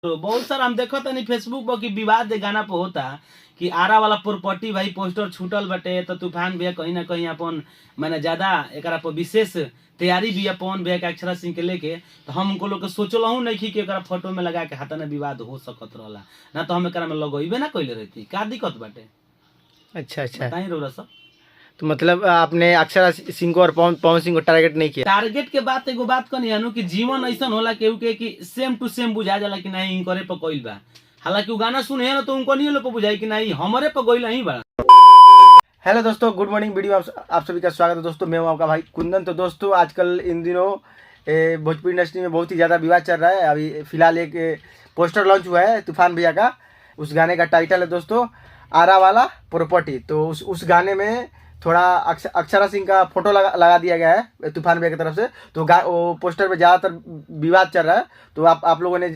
तो बहुत सारा हम देखो तनी फेसबुक पर कि विवाद गाना पे होता कि आरा वाला प्रॉपर्टी भाई पोस्टर छूटल बटे तो तूफान भैया कहीं ना कहीं अपन मैंने ज्यादा एकरा पर विशेष तैयारी भी पवन भैया के अक्षरा सिंह के लेके तो हम उनको लोग के सोचलहू नहीं कि एकरा फोटो में लगा के हाथ में विवाद हो सकत रहला ना तो हम एकरा में लगइबे ना कइले रहती का दिक्कत बाटे। अच्छा अच्छा, बताई रउरा सब। तो मतलब आपने अक्षरा सिंह को और पवन सिंह को टारगेट नहीं किया? टारगेट के बात एगो बात कनी अनु कि जीवन ऐसा होला केहू के कि सेम टू सेम बुझा जाला कि नहीं इनकरे पर कइल बा, हालांकि वो गाना सुने है ना तो उनको नहीं लोग बुझाई कि नहीं हमारे पर गइल ही बा। हेलो दोस्तों, गुड मॉर्निंग। वीडियो आप सभी का स्वागत है दोस्तों। मैं हूं आपका भाई कुंदन। तो दोस्तों आजकल इन दिनों भोजपुरी इंडस्ट्री में बहुत ही ज़्यादा विवाद चल रहा है। अभी फिलहाल एक पोस्टर लॉन्च हुआ है तूफान भैया का। उस गाने का टाइटल है दोस्तों आरा वाला प्रॉपर्टी। तो उस गाने में थोड़ा अक्षरा सिंह का फोटो लगा दिया गया है तूफान भैया की तरफ से। तो वो पोस्टर पे ज़्यादातर विवाद चल रहा है। तो आप लोगों ने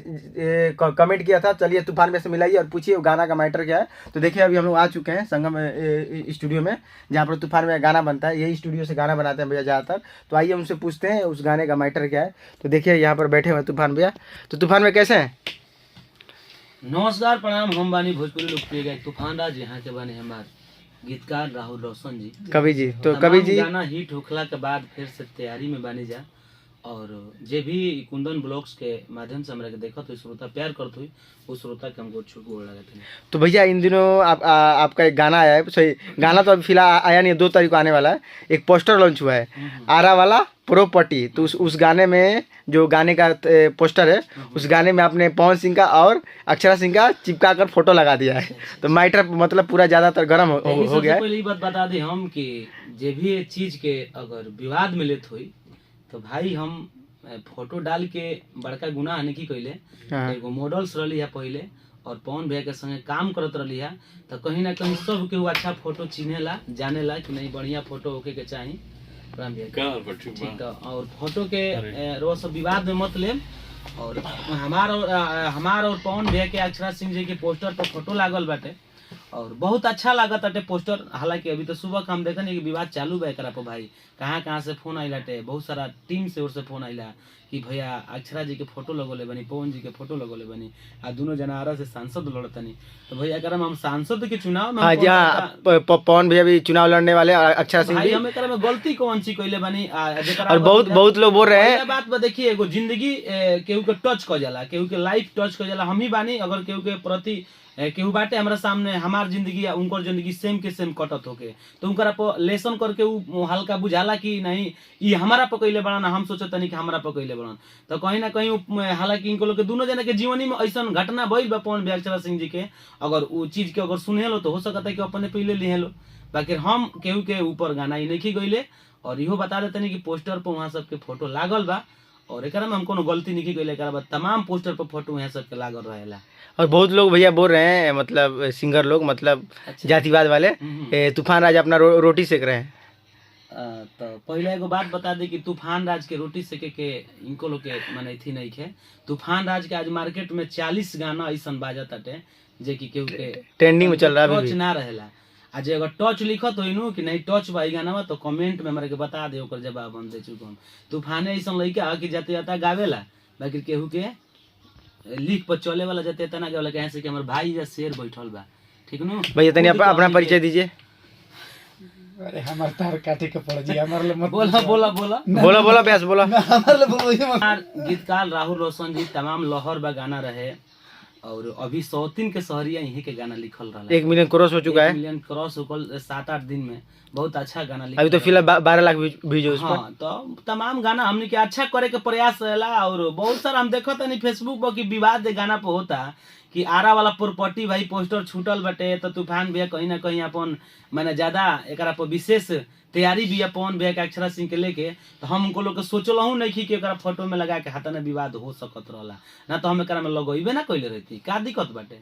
कमेंट किया था, चलिए तूफान भैया से मिलाइए और पूछिए गाना का मैटर क्या है। तो देखिए अभी हम लोग आ चुके हैं संगम स्टूडियो में, जहाँ पर तूफान भैया गाना बनता है। यही स्टूडियो से गाना बनाते हैं भैया ज़्यादातर। तो आइए उनसे पूछते हैं उस गाने का मैटर क्या है। तो देखिए यहाँ पर बैठे हुए तूफान भैया। तो तूफान भैया कैसे हैं? नमस्कार प्रणाम, हम बानी भोजपुरी लोकप्रिय गायक तूफान राज, यहाँ के बानी हमार गीतकार राहुल रोशन जी कवि जी। तो कवि जी गाना हिट होखला के बाद फिर से तैयारी में बानी जा और जे भी कुंदन ब्लॉग्स के माध्यम से हमरा के देखत हुई श्रोता प्यार करत हुई उस श्रोता के हमको छू गोड़ लगत है। तो भैया इन दिनों आपका एक गाना आया है। सही गाना तो अभी फिलहाल आया नहीं है, 2 तारीख को आने वाला है। एक पोस्टर लॉन्च हुआ है आरा वाला प्रॉपर्टी। तो उस गाने में जो गाने का पोस्टर है उस गाने में आपने पवन सिंह का और अक्षरा सिंह का चिपका कर फोटो लगा दिया है। तो मैटर मतलब पूरा ज़्यादातर गर्म हो गया है। पहले ये बात बता दी हम कि जे भी चीज के अगर विवाद में लेत हुई तो भाई हम फोटो डाल के बड़का गुनाह नहीं कैले। एगो मॉडल्स रही है पहले और पवन भैया के संगे काम करत रही है तो कहीं ना कहीं सब के अच्छा फोटो चिन्हेला जानेला कि नहीं बढ़िया फोटो होके के चाहिए। ठीक है, और फोटो के रोज सब विवाद में मत ले। और हमार और पवन भैया के अक्षरा सिंह जी के पोस्टर पर फोटो लागल बाटे और बहुत अच्छा लागत बाटे पोस्टर। हालांकि अभी तो सुबह हम देखनी कि विवाद चालू बा एकरा पर भाई कहाँ से फोन आइला टे, बहुत सारा टीम से ओर से फोन आइला कि भैया अक्षरा जी के फोटो लगोले बनी, पवन जी के फोटो लगोले बनी आ दोनों जना आरा से सांसद लड़तनी। तो भैया अगर हम सांसद के चुनाव में पवन भैया भी चुनाव लड़ने वाले, अक्षरा सिंह भी, हम एकरा में गलती कौन सी कइले बनी और बहुत लोग बोल रहे हैं बात देखिए एगो जिंदगी केहू के टच कर जाला, केहू के लाइफ टच कर जाला। हम ही बानी अगर केहू के प्रति केहू बाटे हमरा सामने हमार जिंदगी या उनकर जिंदगी सेम के सेम कटत होके तो उनकरा पर लेसन करके उ हल्का बुझाला कि नहीं ये हमारा पकइले बड़न, हम सोचत नहीं कि हमारा पकइले बड़न। तो कहीं ना कहीं हालांकि इनको लोग के दोनों जना के जीवनी में ऐसा घटना भइल बा पवन भैया अक्षरा सिंह जी के, अगर वो चीज के अगर सुने लो तो हो सकता है कि अपने पहले लिहे लो। बाकी हम केहू के ऊपर गाना ही नहीं गइले और इहो बता देते नहीं कि पोस्टर पर वहाँ सबके फोटो लागल बा और एकरा में हम कोनो गलती नहीं कइले। एकरा बाद तमाम पोस्टर पर फोटो यहाँ सबके लागल रहेला। और बहुत लोग भैया बोल रहे हैं मतलब सिंगर लोग मतलब जातिवाद वाले तूफान राज अपना रोटी सेक रहे हैं। तो पहले एगो बात बता दी कि तूफान राज के रोटी सेके के इनको लोग के माने थी नहीं है। तूफान राज के आज मार्केट में 40 गाना ऐसा बाजत बाटे जे कि केहू के ट्रेंडिंग में चल रहा है, टच ना रहेला। आज अगर टच लिखत होई नु कि नहीं टच बा गाना में तो कमेंट में हमरा के बता दे, ओकर जवाब हम दे चुके हम। तूफान ऐसा लइका कि जाते जाता गावेला, बाकी केहू के लिख पर चले वाला जाते तना गावेला कहे से कि हमर भाई या शेर बैठल बा। ठीक नु भैया, तनी अपना परिचय दीजिए। अरे हमार तार काटे के पड़ जी, हमार ले मत बोला प्यास बोला। हमार ले बोलो। गीतकार राहुल रोशन जी तमाम लहर बा गाना रहे और अभी 103 के शहरिया यही के गाना लिखल रहा। 1 मिलियन क्रॉस हो चुका है। 1 मिलियन क्रॉस होकर 7-8 दिन में बहुत अच्छा गाना लिखल। अभी तो फिलहाल 12 लाख व्यूज उस पर। हाँ, तो तमाम गाना हमने के अच्छा करे के प्रयास रहेला और बहुत सारा हम देखो तनी फेसबुक पर कि विवाद गाना पे होता कि आरा वाला प्रॉपर्टी भाई पोस्टर छूटल बटे तो तूफान भैया कहीं ना कहीं अपन मैंने ज्यादा एकरा पर विशेष तैयारी भी पवन भैया के अक्षरा सिंह के लेके तो हम उनको लोग के सोचलहू नहीं कि एकरा फोटो में लगा के हाथ में विवाद हो सकत रहला ना तो हम एकरा में लगइबे ना कइले रहती का दिक्कत बाटे।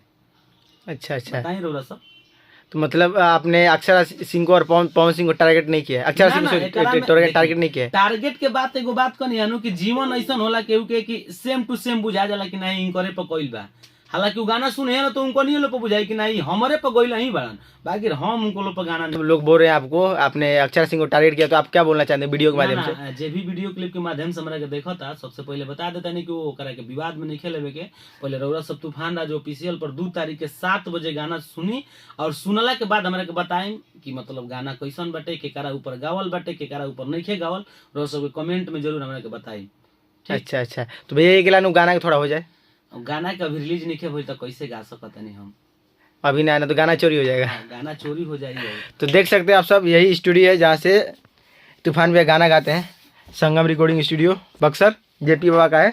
अच्छा अच्छा, बताई रउरा सब। तो मतलब आपने अक्षरा सिंह को और पवन सिंह को टारगेट नहीं किया? अक्षरा सिंह को टारगेट नहीं किया? टारगेट के बात एगो बात कनी अनु कि जीवन ऐसा होला केहू के कि सेम टू सेम बुझा जाला कि नहीं इनकरे पर कइल बा, हालांकि वो गाना सुने ना तो उनको नहीं लोग बुझाई कि नहीं हमारे पर गई ही बड़न, बाकी हम उनको लोग पर गाना नहीं। लोग बोल रहे हैं आपको, आपने अक्षर सिंह को टारगेट किया, तो आप क्या बोलना चाहते हैं वीडियो के माध्यम से? ना, जे भी वीडियो क्लिप के माध्यम से हमरा के देखा था, सबसे पहले बता देता नहीं कि वो करा के विवाद में नहीं खेले के। पहले रउरा सब तूफान राज ऑफिशियल पर 2 तारीख के 7 बजे गाना सुनी, और सुनला के बाद हमरा के बताएं कि मतलब गाना कैसन बाटे, केकरा ऊपर गावल बाटे, केकरा ऊपर नहीं खे गावल, रउरा सब कमेंट में जरूर हमरा के बताई। अच्छा अच्छा, तो भैया एक लाइन गाना के थोड़ा हो जाए। अब गाना के अभी रिलीज नहीं हुई तो कैसे गा सकते नहीं हम, अभी ना आना तो गाना चोरी हो जाएगा। गाना चोरी हो जाएगी। तो देख सकते हैं आप सब, यही स्टूडियो है जहाँ से तूफान भैया गाना गाते हैं। संगम रिकॉर्डिंग स्टूडियो बक्सर जेपी बाबा का है,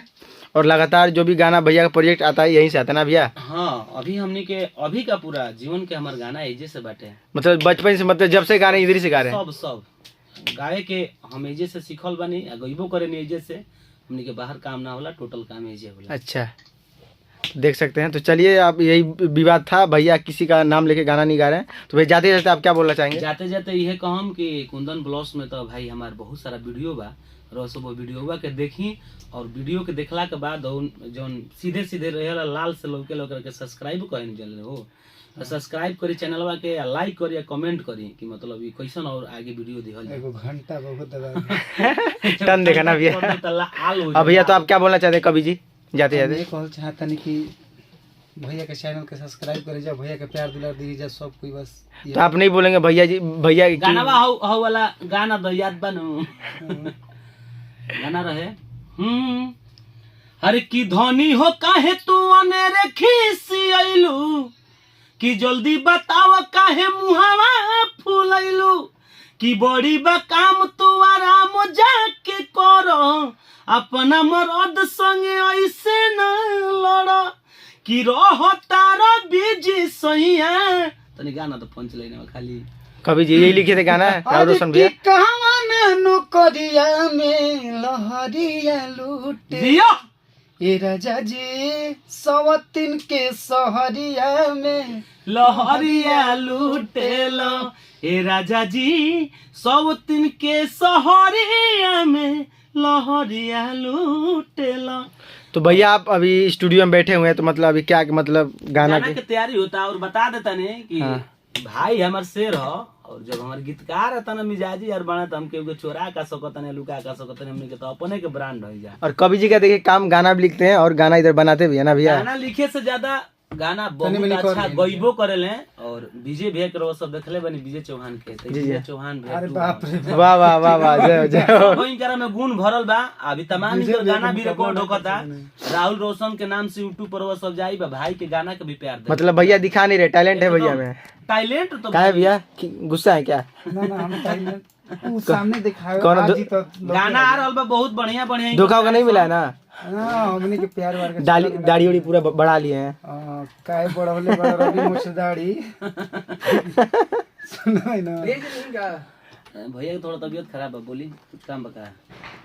और लगातार जो भी गाना भैया का प्रोजेक्ट आता है यहीं से आता है ना भैया? हाँ, अभी हमने के अभी का पूरा जीवन के हमारे गाना एजे से बाटे, मतलब बचपन से, मतलब जब से गाने इधर से गा रहे हैं? सब गाए के हम एजे से सीखल बानी, गईबो करे नहीं एजे से, हमने के बाहर काम ना होला, टोटल काम एजे होला। अच्छा, देख सकते हैं। तो चलिए, आप यही विवाद था, भैया किसी का नाम लेके गाना नहीं गा रहे हैं, तो भाई जाते जाते आप क्या बोलना चाहेंगे? जाते जाते यह कहम कि कुंदन ब्लॉग्स में तो भाई हमारे बहुत सारा वीडियो बा, और सब वीडियो के देखी, और वीडियो के देखला के बाद जौन सीधे सीधे रहेला लाल से लौके लौके के सब्सक्राइब करें जल हो, तो सब्सक्राइब करी चैनलवा के, लाइक करी या कमेंट करी कि मतलब ये कैसन और आगे वीडियो दिहल एगो घंटा बहुत दबा टन देखा ना भैया। अब भैया तो आप क्या बोलना चाहते हैं कवि जी जाते जाते? ये कहल चाहता नहीं कि भैया के चैनल के सब्सक्राइब करे जा, भैया के प्यार दुलार दी जा सब कोई, बस तो आप नहीं बोलेंगे भैया जी? भैया गाना हौ वाला गाना दो याद बनू गाना रहे हर की धनी हो काहे तू अनेरे खीसी आइलू, कि जल्दी बताव काहे मुहावा फूलैलू, कि बड़ी बा काम तू आराम जाके करो, अपना मरद संगे ऐसे न लड़, कि रहो तारा बीजी सैया। तनी गाना तो पंच लाइन में खाली कवि जी यही लिखे थे गाना राहुल रोशन भैया। नौकरिया में लहरिया लूटे दिया ए राजा जी सवतिन के सहरिया में लहरिया लूटेलो, ए राजा जी सब तीन के सहरिया में लहरिया लूटेलो। तो भैया आप अभी स्टूडियो में बैठे हुए हैं, तो मतलब अभी क्या मतलब गाना गाना की तैयारी होता है, और बता देता नहीं कि भाई हमार शेर हो, और जब हमारे गीतकार रहता ना मिजाजी यार बना, तो हम के चोरा का सकता नहीं, लुका का सकता नहीं, हमने के तो अपने के ब्रांड हो जा। और कवि जी का देखिए काम, गाना भी लिखते हैं और गाना इधर बनाते भी है ना भैया? गाना लिखे से ज्यादा गाना बहुत अच्छा गईबो करेले, और विजय भैया के सब देखले बनी, विजय चौहान के, विजय चौहान भैया, अरे बाप रे वाह वाह वाह वाह, जय जय। कोई करा में गुण भरल बा, अभी तमाम इनकर गाना भी रिकॉर्ड होता, राहुल रोशन के नाम से यूट्यूब पर वो सब जाई बा, भाई के गाना के भी प्यार दे। मतलब भैया दिखा नहीं रहे, टैलेंट है भैया में। टैलेंट तो क्या है भैया, गुस्सा है क्या? ना हम टैलेंट उ सामने दिखावे, कौन आज ही तो गाना आ रहल बा बहुत बढ़िया बढ़िया, धोखा होगा नहीं मिला है ना? हां हमने के प्यार वार के दाढ़ी उड़ी पूरा बढ़ा लिए हैं। काहे बढ़वले बड़ा रवि मुछ दाढ़ी सुनो ना भैया की थोड़ा तबीयत खराब है, बोली कुछ काम बका।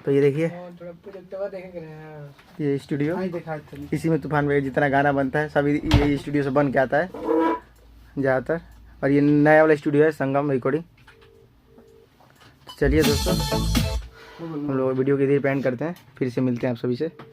तो ये देखिए थोड़ा प्रोजेक्टवा देखेंगे, ये स्टूडियो, आई दिखा चली, इसी में तूफान भैया जितना गाना बनता है सब ये स्टूडियो से बन के आता है ज़्यादातर। और ये नया वाला स्टूडियो है संगम रिकॉर्डिंग। चलिए दोस्तों, हम लोग वीडियो की इधर एंड करते हैं, फिर से मिलते हैं आप सभी से।